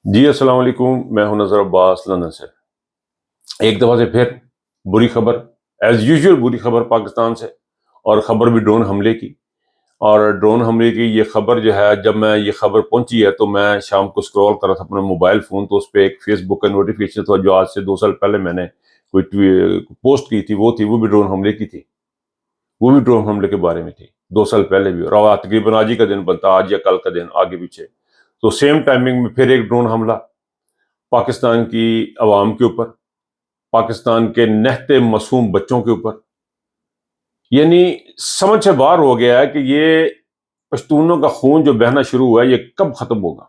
جی السلام علیکم، میں ہوں نذر عباس لندن سے۔ ایک دفعہ سے پھر بری خبر، ایز یوزول بری خبر پاکستان سے، اور خبر بھی ڈرون حملے کی۔ اور ڈرون حملے کی یہ خبر جو ہے، جب میں یہ خبر پہنچی ہے تو میں شام کو سکرول کر رہا تھا اپنے موبائل فون، تو اس پہ ایک فیس بک کا نوٹیفیکیشن تھا جو آج سے 2 سال پہلے میں نے کوئی پوسٹ کی تھی، وہ بھی ڈرون حملے کی تھی، وہ بھی ڈرون حملے کے بارے میں تھی 2 سال پہلے بھی، اور تقریباً آج ہی کا دن بنتا، آج یا کل کا دن، آگے پیچھے۔ تو سیم ٹائمنگ میں پھر ایک ڈرون حملہ پاکستان کی عوام کے اوپر، پاکستان کے نہتے معصوم بچوں کے اوپر۔ یعنی سمجھ سے باہر ہو گیا ہے کہ یہ پشتونوں کا خون جو بہنا شروع ہوا ہے یہ کب ختم ہوگا۔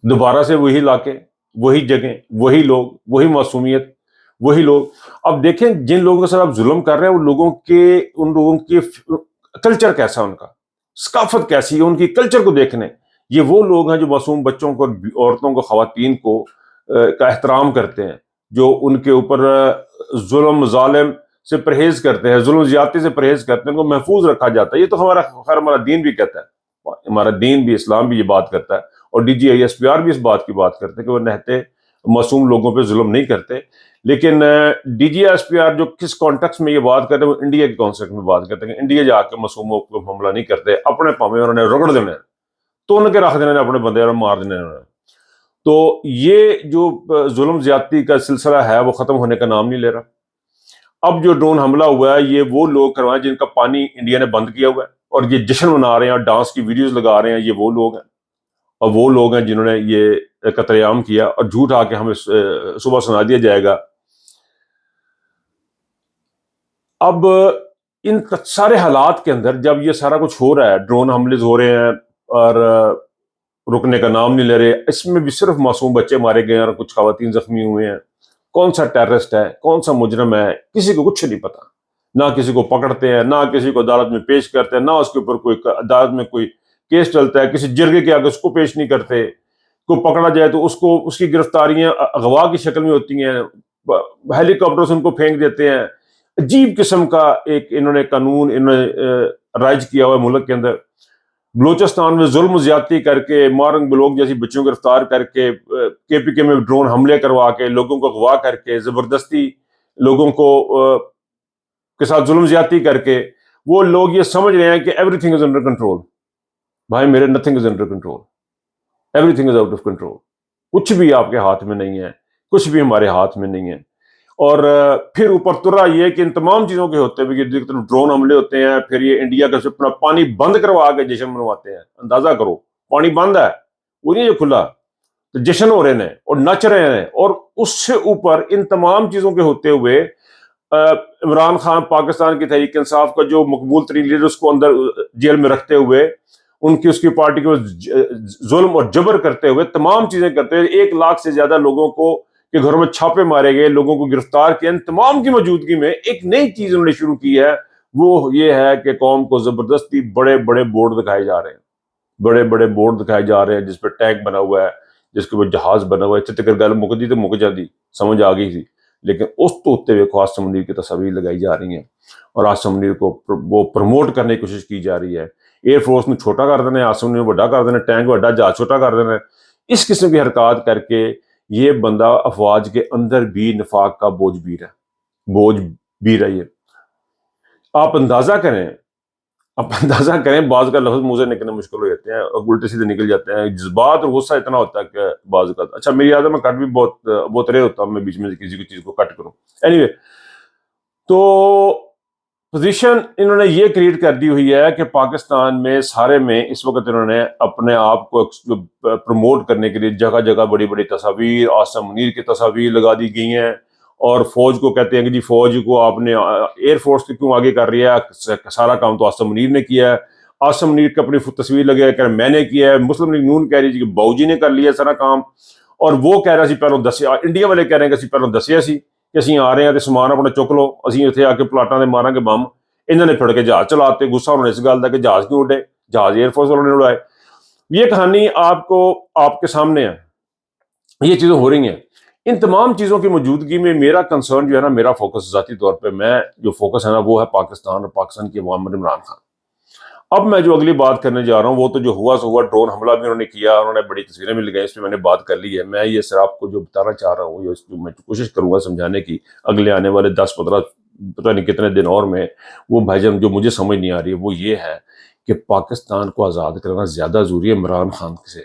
دوبارہ سے وہی علاقے، وہی جگہیں، وہی لوگ، وہی معصومیت، وہی لوگ۔ اب دیکھیں جن لوگوں کے ساتھ آپ ظلم کر رہے ہیں، ان لوگوں کے کلچر کیسا ہے، ان کا ثقافت کیسی ہے، ان کی کلچر کو دیکھنے۔ یہ وہ لوگ ہیں جو معصوم بچوں کو، عورتوں کو، خواتین کو کا احترام کرتے ہیں، جو ان کے اوپر ظلم ظالم سے پرہیز کرتے ہیں، ظلم زیادتی سے پرہیز کرتے ہیں، ان کو محفوظ رکھا جاتا ہے۔ یہ تو ہمارا دین بھی کہتا ہے، ہمارا دین بھی، اسلام بھی یہ بات کرتا ہے، اور DGISPR بھی اس بات کی بات کرتے ہیں کہ وہ نہتے معصوم لوگوں پہ ظلم نہیں کرتے۔ لیکن DGISPR جو کس کانٹیکس میں یہ بات کرتے ہیں، وہ انڈیا کے کانسیپٹ میں بات کرتے ہیں کہ انڈیا جا کے معصوموں کو حملہ نہیں کرتے، اپنے پاویں انہوں نے رگڑ دینے، تو ان کے رکھ دینے، اپنے بندے اور مار دینے انہوں نے۔ تو یہ جو ظلم زیادتی کا سلسلہ ہے وہ ختم ہونے کا نام نہیں لے رہا۔ اب جو ڈرون حملہ ہوا ہے یہ وہ لوگ کروائے جن کا پانی انڈیا نے بند کیا ہوا ہے، اور یہ جشن منا رہے ہیں اور ڈانس کی ویڈیوز لگا رہے ہیں، یہ وہ لوگ ہیں، اور وہ لوگ ہیں جنہوں نے یہ قتل عام کیا، اور جھوٹ آ کے ہمیں صبح سنا دیا جائے گا۔ اب ان سارے حالات کے اندر جب یہ سارا کچھ ہو رہا ہے، ڈرون حملے ہو رہے ہیں اور رکنے کا نام نہیں لے رہے، اس میں بھی صرف معصوم بچے مارے گئے ہیں اور کچھ خواتین زخمی ہوئے ہیں۔ کون سا ٹیررسٹ ہے، کون سا مجرم ہے، کسی کو کچھ نہیں پتا۔ نہ کسی کو پکڑتے ہیں، نہ کسی کو عدالت میں پیش کرتے ہیں، نہ اس کے اوپر کوئی عدالت میں کوئی کیس چلتا ہے، کسی جرگے کے آگے اس کو پیش نہیں کرتے۔ کوئی پکڑا جائے تو اس کی گرفتاریاں اغوا کی شکل میں ہوتی ہیں، ہیلی کاپٹر سے ان کو پھینک دیتے ہیں۔ عجیب قسم کا ایک انہوں نے قانون رائج کیا ہوا ہے ملک کے اندر۔ بلوچستان میں ظلم و زیادتی کر کے، مارنگ بلوک جیسی بچوں کو گرفتار کر کے، KPK میں ڈرون حملے کروا کے، لوگوں کو اغوا کر کے، زبردستی لوگوں کو کے ساتھ ظلم زیادتی کر کے، وہ لوگ یہ سمجھ رہے ہیں کہ every thing is under control. بھائی میرے، nothing is under control, every thing is out of control. کچھ بھی آپ کے ہاتھ میں نہیں ہے، کچھ بھی ہمارے ہاتھ میں نہیں ہے۔ اور پھر اوپر ترا یہ کہ ان تمام چیزوں کے ہوتے ہوئے ڈرون حملے ہوتے ہیں، پھر یہ انڈیا کا اپنا پانی بند کروا کے جشن منواتے ہیں۔ اندازہ کرو، پانی بند ہے، وہ نہیں جو کھلا، تو جشن ہو رہے ہیں اور نچ رہے ہیں۔ اور اس سے اوپر ان تمام چیزوں کے ہوتے ہوئے عمران خان، پاکستان کی تحریک انصاف کا جو مقبول ترین لیڈر، اس کو اندر جیل میں رکھتے ہوئے، اس کی پارٹی کو ظلم اور جبر کرتے ہوئے، تمام چیزیں کرتے ہوئے، 1 لاکھ سے زیادہ لوگوں کو کے گھروں میں چھاپے مارے گئے، لوگوں کو گرفتار کیا۔ ان تمام کی موجودگی میں ایک نئی چیز انہوں نے شروع کی ہے، وہ یہ ہے کہ قوم کو زبردستی بڑے بڑے بورڈ دکھائے جا رہے ہیں، بڑے بڑے بورڈ دکھائے جا رہے ہیں جس پہ ٹینک بنا ہوا ہے، جس کے اوپر جہاز بنا ہوا ہے۔ تک گل مک دی تو مک جاتی، سمجھ آ گئی تھی، لیکن اس تو ہوتے ہوئے آسم منیر کی تصاویر لگائی جا رہی ہیں، اور آسم منیر کو وہ پروموٹ کرنے کی کوشش کی جا رہی ہے۔ ایئر فورس نے چھوٹا کر دینا ہے، آسم منیر بڑا کر دینا ہے، ٹینک بڑا، جہاز چھوٹا کر دینا ہے۔ اس قسم کی حرکات کر کے یہ بندہ افواج کے اندر بھی نفاق کا بوجھ بی رہی ہے۔ آپ اندازہ کریں، بعض کا لفظ منہ سے نکلنے مشکل ہو جاتے ہیں اور الٹے سیدھے نکل جاتے ہیں، جذبات اور غصہ اتنا ہوتا ہے کہ بعض کا، اچھا میری عادت میں کٹ بھی بہت رہے ہوتا ہوں، میں بیچ میں کسی کو چیز کو کٹ کروں۔ اینی وے، تو پوزیشن انہوں نے یہ کریٹ کر دی ہوئی ہے کہ پاکستان میں سارے میں اس وقت انہوں نے اپنے آپ کو پروموٹ کرنے کے لیے جگہ جگہ بڑی بڑی تصاویر، آسم منیر کی تصاویر لگا دی گئی ہیں، اور فوج کو کہتے ہیں کہ جی فوج کو آپ نے، ایئر فورس کو کیوں آگے کر رہا ہے، سارا کام تو آسم منیر نے کیا ہے۔ آسم منیر کی اپنی تصویر لگے کر میں نے کیا ہے، مسلم لیگ نون کہہ رہی ہے کہ باؤ جی نے کر لیا سارا کام، اور وہ کہہ رہا سی پہلوں دسیا، انڈیا والے کہہ رہے ہیں کہ اسی پہلوں دسیا سی کہ اسی آ رہے ہیں تو سامان اپنا چک لو، اسی اتنے آ کے پلاٹاں دے مارا گے بم۔ انہوں نے پھڑ کے جہاز چلاتے، غصہ انہوں نے اس گل کا کہ جہاز کیوں اڈے، جہاز ایئر فورس والوں نے اڑائے۔ یہ کہانی آپ کے سامنے ہے، یہ چیزیں ہو رہی ہیں۔ ان تمام چیزوں کی موجودگی میں میرا کنسرن جو ہے نا، میرا فوکس ذاتی طور پہ، میں جو فوکس ہے نا، وہ ہے پاکستان اور پاکستان کی عوام اور عمران خان۔ اب میں جو اگلی بات کرنے جا رہا ہوں وہ تو جو ہوا سو ہوا، ڈرون حملہ بھی انہوں نے کیا، انہوں نے بڑی تصویریں بھی لگائی، اس پہ میں نے بات کر لی ہے۔ میں یہ صرف آپ کو جو بتانا چاہ رہا ہوں، جو میں کوشش کروں گا سمجھانے کی اگلے آنے والے 10-15 پتہ نہیں کتنے دن اور میں، وہ بھائی جان جو مجھے سمجھ نہیں آ رہی ہے وہ یہ ہے کہ پاکستان کو آزاد کرنا زیادہ ضروری ہے عمران خان سے۔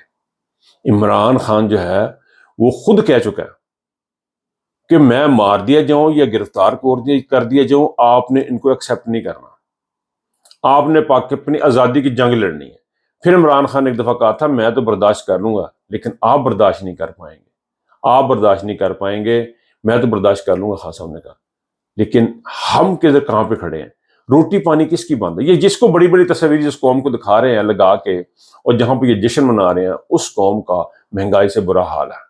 عمران خان جو ہے وہ خود کہہ چکا ہے کہ میں مار دیا جاؤں یا گرفتار کر دیا جاؤں، آپ نے ان کو ایکسیپٹ نہیں کرنا، آپ نے اپنی آزادی کی جنگ لڑنی ہے۔ پھر عمران خان نے ایک دفعہ کہا تھا میں تو برداشت کر لوں گا لیکن آپ برداشت نہیں کر پائیں گے، آپ برداشت نہیں کر پائیں گے، میں تو برداشت کر لوں گا، خان صاحب نے کہا، لیکن ہم کدھر کہاں پہ کھڑے ہیں؟ روٹی پانی کس کی بند ہے؟ یہ جس کو بڑی بڑی تصویر جس قوم کو دکھا رہے ہیں لگا کے، اور جہاں پہ یہ جشن منا رہے ہیں، اس قوم کا مہنگائی سے برا حال ہے۔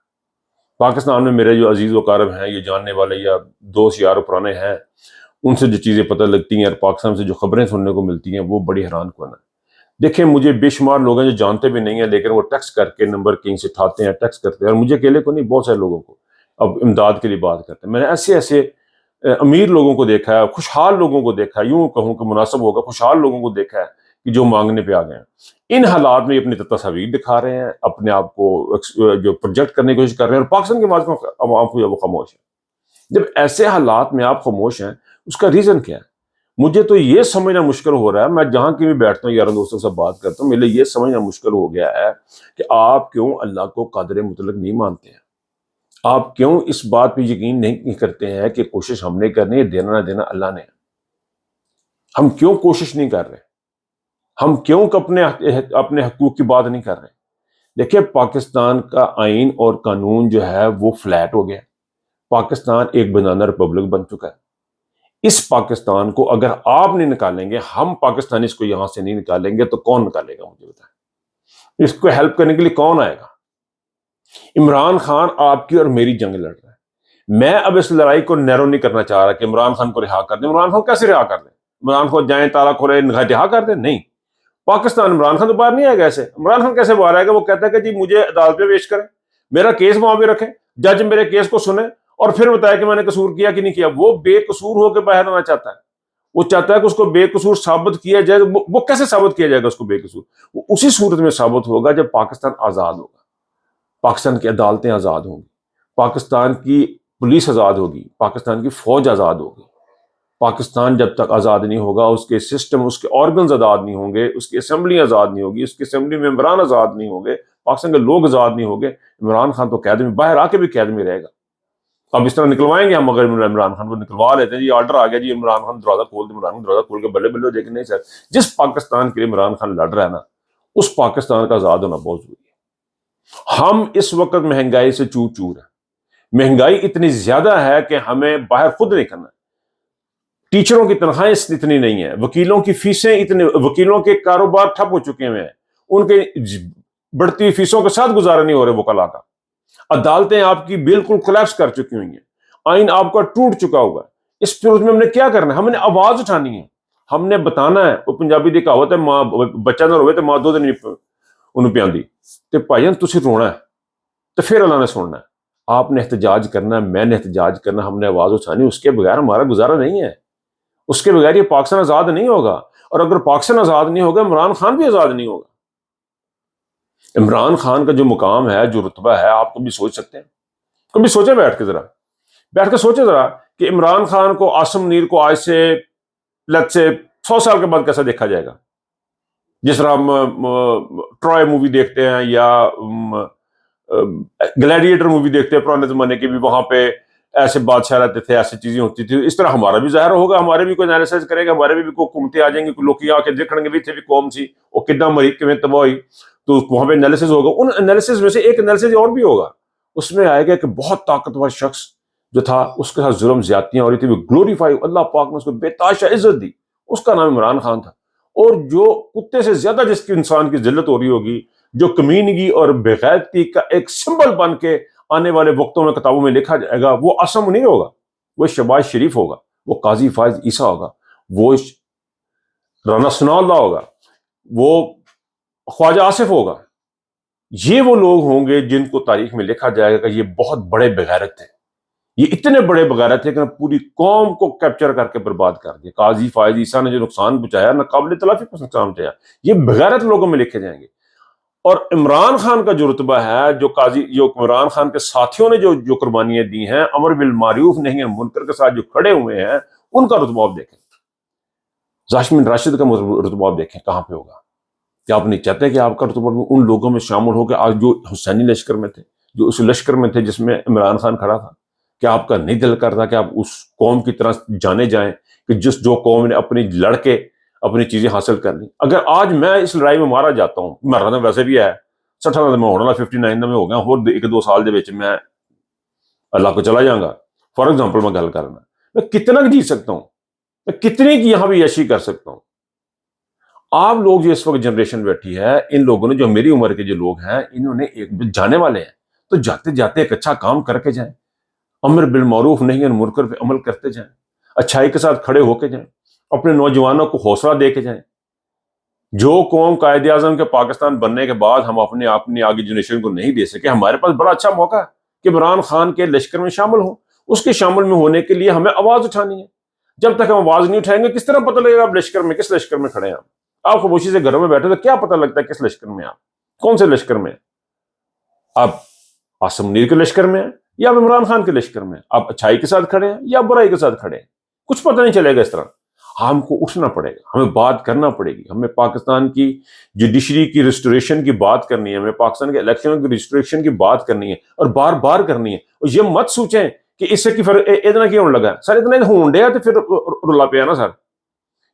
پاکستان میں میرے جو عزیز و اقارب ہیں، یہ جاننے والے یا دوست یار پرانے ہیں، ان سے جو چیزیں پتہ لگتی ہیں اور پاکستان سے جو خبریں سننے کو ملتی ہیں وہ بڑی حیران کن ہیں۔ دیکھیں مجھے بے شمار لوگ ہیں جو جانتے بھی نہیں ہیں لیکن وہ ٹیکسٹ کر کے نمبر کہیں سے اٹھاتے ہیں، ٹیکسٹ کرتے ہیں، اور مجھے اکیلے کو نہیں، بہت سارے لوگوں کو اب امداد کے لیے بات کرتے ہیں۔ میں نے ایسے امیر لوگوں کو دیکھا ہے، خوشحال لوگوں کو دیکھا ہے، یوں کہوں کہ مناسب ہوگا، خوشحال لوگوں کو دیکھا ہے کہ جو مانگنے پہ آ گئے ہیں۔ ان حالات میں اپنی تصاویر دکھا رہے ہیں، اپنے آپ کو جو پروجیکٹ کرنے کی کوشش کر رہے ہیں، اور پاکستان کے عوام کو وہ خاموش ہے۔ جب ایسے حالات میں آپ خاموش ہیں، اس کا ریزن کیا ہے؟ مجھے تو یہ سمجھنا مشکل ہو رہا ہے، میں جہاں کی بھی بیٹھتا ہوں یاروں دوستوں سے بات کرتا ہوں، میرے یہ سمجھنا مشکل ہو گیا ہے کہ آپ کیوں اللہ کو قادر مطلق نہیں مانتے ہیں؟ آپ کیوں اس بات پہ یقین نہیں کرتے ہیں کہ کوشش ہم نے کرنی ہے، دینا نہ دینا اللہ نے؟ ہم کیوں کوشش نہیں کر رہے؟ ہم کیوں اپنے حقوق کی بات نہیں کر رہے؟ دیکھیں پاکستان کا آئین اور قانون جو ہے وہ فلیٹ ہو گیا، پاکستان ایک بنانا ریپبلک بن چکا ہے۔ اس پاکستان کو اگر آپ نہیں نکالیں گے، ہم پاکستانی اس کو یہاں سے نہیں نکالیں گے تو کون نکالے گا؟ مجھے بتائیں، اس کو ہیلپ کرنے کے لیے کون آئے گا؟ عمران خان آپ کی اور میری جنگ لڑ رہا ہے۔ میں اب اس لڑائی کو نیرو نہیں کرنا چاہ رہا کہ عمران خان کو رہا کر دیں۔ عمران خان کیسے رہا کر دیں؟ عمران خان جائیں تالا کھولے رہا کر دیں؟ نہیں، پاکستان عمران خان تو باہر نہیں آئے گا۔ ایسے عمران خان کیسے باہر آئے گا؟ وہ کہتا ہے کہ جی مجھے عدالت میں پیش کریں، میرا کیس وہاں پہ رکھیں، جج میرے کیس کو سنیں اور پھر بتایا کہ میں نے قصور کیا کہ نہیں کیا۔ وہ بے قصور ہو کے باہر آنا چاہتا ہے، وہ چاہتا ہے کہ اس کو بے قصور ثابت کیا جائے۔ وہ کیسے ثابت کیا جائے گا اس کو بے قصور؟ وہ اسی صورت میں ثابت ہوگا جب پاکستان آزاد ہوگا، پاکستان کی عدالتیں آزاد ہوں گی، پاکستان کی پولیس آزاد ہوگی، پاکستان کی فوج آزاد ہوگی۔ پاکستان جب تک آزاد نہیں ہوگا، اس کے سسٹم، اس کے آرگنز آزاد نہیں ہوں گے، اس کی اسمبلی آزاد نہیں ہوگی، اس کی اسمبلی ممبران آزاد نہیں ہوں گے، پاکستان کے لوگ آزاد نہیں ہوں گے، عمران خان تو قید میں، باہر آ کے بھی قید میں رہے گا۔ اب اس طرح نکلوائیں گے ہم، اگر عمران خان کو نکلوا لیتے ہیں، جی آرڈر آ گیا جی عمران خان دروازہ کھول دیں، عمران خان دروازہ کھول کے بلے بلے ہو جائے گی؟ نہیں سر، جس پاکستان کے لیے عمران خان لڑ رہا ہے نا، اس پاکستان کا آزاد ہونا بہت ضروری ہے۔ ہم اس وقت مہنگائی سے چور چور ہیں، مہنگائی اتنی زیادہ ہے کہ ہمیں باہر خود نہیں کرنا۔ ٹیچروں کی تنخواہیں اتنی نہیں ہیں، وکیلوں کی فیسیں اتنے، وکیلوں کے کاروبار ٹھپ ہو چکے ہیں، ان کے بڑھتی ہوئی فیسوں کے ساتھ گزارا نہیں ہو رہے وکلا کا۔ عدالتیں آپ کی بالکل کولیپس کر چکی ہوئی ہیں، آئین آپ کا ٹوٹ چکا ہوگا۔ اس صورت میں ہم نے کیا کرنا ہے؟ ہم نے آواز اٹھانی ہے، ہم نے بتانا ہے۔ وہ پنجابی دی کہاوت ہے، ماں بچہ نہ روے تو ماں دودھ نہیں انہوں پیاندی، تے بھائی جان تسی رونا ہے تو پھر اللہ نے سننا ہے۔ آپ نے احتجاج کرنا ہے، میں نے احتجاج کرنا، ہم نے آواز اٹھانی، اس کے بغیر ہمارا گزارا نہیں ہے، اس کے بغیر یہ پاکستان آزاد نہیں ہوگا۔ اور اگر پاکستان آزاد نہیں ہوگا، عمران خان بھی آزاد نہیں ہوگا۔ عمران خان کا جو مقام ہے، جو رتبہ ہے، آپ کبھی سوچ سکتے ہیں؟ کبھی سوچیں، بیٹھ کے سوچیں ذرا کہ عمران خان کو، عاصم منیر کو آج سے لگ سے 100 سال کے بعد کیسا دیکھا جائے گا؟ جس طرح ہم ٹرائے مووی دیکھتے ہیں یا گلیڈیٹر مووی دیکھتے ہیں پرانے زمانے کی، بھی وہاں پہ ایسے بادشاہ رہتے تھے، ایسی چیزیں ہوتی تھی، اس طرح ہمارا بھی ظاہر ہوگا، ہمارے بھی کوئی انالیسس کرے گا، ہمارے بھی کوئی حکومتیں آ جائیں گی، کوئی لوگ آ کے دیکھیں گے بھی تھے بھی قوم سی وہ کتنا مری کیویں تباہ ہوئی، تو وہاں پہ انالیسس ہوگا۔ ان انالیسس میں سے ایک انالیسس اور بھی ہوگا، اس میں آئے گا کہ بہت طاقتور شخص جو تھا، اس کے ساتھ ظلم زیادتیاں ہو رہی تھی، وہ گلوریفائی، اللہ پاک نے اس کو بے تحاشا عزت دی، اس کا نام عمران خان تھا۔ اور جو کتے سے زیادہ جس کی انسان کی ذلت ہو رہی ہوگی، جو کمینگی اور بغیرتی کا ایک سمبل بن کے آنے والے وقتوں میں کتابوں میں لکھا جائے گا، وہ عاصم نہیں ہوگا، وہ شہباز شریف ہوگا، وہ قاضی فائز عیسیٰ ہوگا، وہ رانا ثناء اللہ ہوگا، وہ خواجہ آصف ہوگا۔ یہ وہ لوگ ہوں گے جن کو تاریخ میں لکھا جائے گا کہ یہ بہت بڑے بغیرت تھے، یہ اتنے بڑے بغیرت تھے کہ پوری قوم کو کیپچر کر کے برباد کر دیا. قاضی فائز عیسیٰ نے جو نقصان پہنچایا، ناقابل تلافی نقصان پہنچایا، یہ بغیرت لوگوں میں لکھے جائیں گے. اور عمران خان کا جو رتبہ ہے، جو عمران خان کے ساتھیوں نے جو قربانیاں دی ہیں امر بالمعروف نہی عن منکر کے ساتھ جو کھڑے ہوئے ہیں، ان کا رتبہ آپ دیکھیں. ظاہر بن راشد کا رتبہ آپ دیکھیں کہاں پہ ہوگا. کیا آپ نہیں چاہتے کہ آپ کا رتبہ ان لوگوں میں شامل ہو کہ آج جو حسینی لشکر میں تھے، جو اس لشکر میں تھے جس میں عمران خان کھڑا تھا؟ کیا آپ کا نہیں دل کرتا کہ آپ اس قوم کی طرح جانے جائیں کہ جو قوم نے اپنی لڑ کے اپنی چیزیں حاصل کر لی؟ اگر آج میں اس لڑائی میں مارا جاتا ہوں، مرنا تو ویسے بھی ہے، 60 میں ہونا 59 میں ہو گیا، اور 1-2 سال دے وچ میں اللہ کو چلا جاؤں گا. فار ایگزامپل میں گل کرنا، میں کتنا جی سکتا ہوں، میں کتنی کی یہاں بھی عیشی کر سکتا ہوں. آپ لوگ جو اس وقت جنریشن بیٹھی ہے، ان لوگوں نے، جو میری عمر کے جو لوگ ہیں، انہوں نے ایک جانے والے ہیں تو جاتے جاتے ایک اچھا کام کر کے جائیں، امر بالمعروف نہی عن منکر پہ عمل کرتے جائیں، اچھائی کے ساتھ کھڑے ہو کے جائیں، اپنے نوجوانوں کو حوصلہ دے کے جائیں. جو قوم قائد اعظم کے پاکستان بننے کے بعد ہم اپنی آگے جنریشن کو نہیں دے سکے، ہمارے پاس بڑا اچھا موقع ہے کہ عمران خان کے لشکر میں شامل ہوں. اس کے شامل میں ہونے کے لیے ہمیں آواز اٹھانی ہے. جب تک ہم آواز نہیں اٹھائیں گے کس طرح پتہ لگے گا آپ لشکر میں، کس لشکر میں کھڑے ہیں؟ آپ خاموشی سے گھروں میں بیٹھے تو کیا پتہ لگتا ہے کس لشکر میں آپ، کون سے لشکر میں آپ؟ عاصم منیر کے لشکر میں ہیں یا آپ عمران خان کے لشکر میں؟ آپ اچھائی کے ساتھ کھڑے ہیں یا برائی کے ساتھ کھڑے ہیں؟ کچھ پتہ نہیں چلے گا. اس طرح ہم کو اٹھنا پڑے گا، ہمیں بات کرنا پڑے گی. ہمیں پاکستان کی جوڈیشری کی ریسٹوریشن کی بات کرنی ہے، ہمیں پاکستان کے الیکشن کی ریسٹوریشن کی بات کرنی ہے، اور بار بار کرنی ہے. اور یہ مت سوچیں کہ اس سے کی فرق اتنا کیوں ہونے لگا ہے سر، اتنا ہون ڈیا تو پھر رلا پیا نا سر.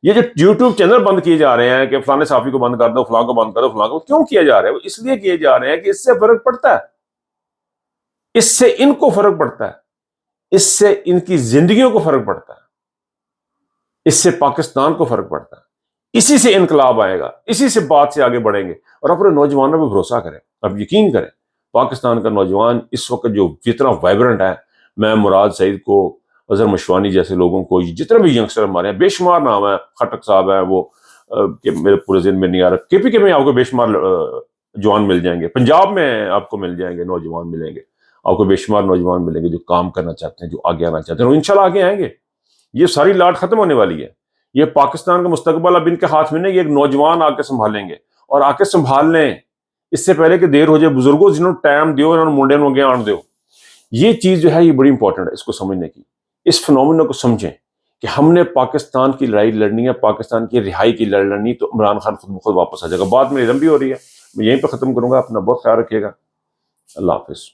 یہ جو یوٹیوب چینل بند کیے جا رہے ہیں کہ فلانے صحافی کو بند کر دو، فلاں کو بند کر دو، فلاں کو، کیوں کیا جا رہا ہے؟ وہ اس لیے کیے جا رہے ہیں کہ اس سے فرق پڑتا ہے، اس سے ان کو فرق پڑتا ہے، اس سے ان کی زندگیوں کو فرق پڑتا ہے، اس سے پاکستان کو فرق پڑتا ہے. اسی سے انقلاب آئے گا، اسی سے بات سے آگے بڑھیں گے. اور اپنے نوجوانوں پہ بھروسہ کریں. اب یقین کریں، پاکستان کا نوجوان اس وقت جو جتنا وائبرنٹ ہے، میں مراد سعید کو، اظہر مشوانی جیسے لوگوں کو، جتنے بھی ینگسٹر ہمارے ہیں، بے شمار نام ہے. خٹک صاحب ہیں وہ کہ میرے پورے ذہن میں نہیں آ رہا. کے پی کے میں آپ کو بے شمار جوان مل جائیں گے، پنجاب میں آپ کو مل جائیں گے، نوجوان ملیں گے آپ کو، بے شمار نوجوان ملیں گے جو کام کرنا چاہتے ہیں، جو آگے آنا چاہتے ہیں، اور انشاءاللہ آگے آئیں گے. یہ ساری لاٹ ختم ہونے والی ہے. یہ پاکستان کا مستقبل اب ان کے ہاتھ میں نہیں، یہ ایک نوجوان آ کے سنبھالیں گے، اور آ کے سنبھال لیں اس سے پہلے کہ دیر ہو جائے. بزرگوں جنہوں ٹائم دیو، انہوں نے منڈے نو گیا آن دیو. یہ چیز جو ہے یہ بڑی امپورٹنٹ ہے اس کو سمجھنے کی. اس فنومینا کو سمجھیں کہ ہم نے پاکستان کی لڑائی لڑنی ہے، پاکستان کی رہائی کی لڑائی لڑنی، تو عمران خان خود بخود واپس آ جائے گا. بات میری لمبی ہو رہی ہے، میں یہیں پہ ختم کروں گا. اپنا بہت خیال رکھیے گا. اللہ حافظ.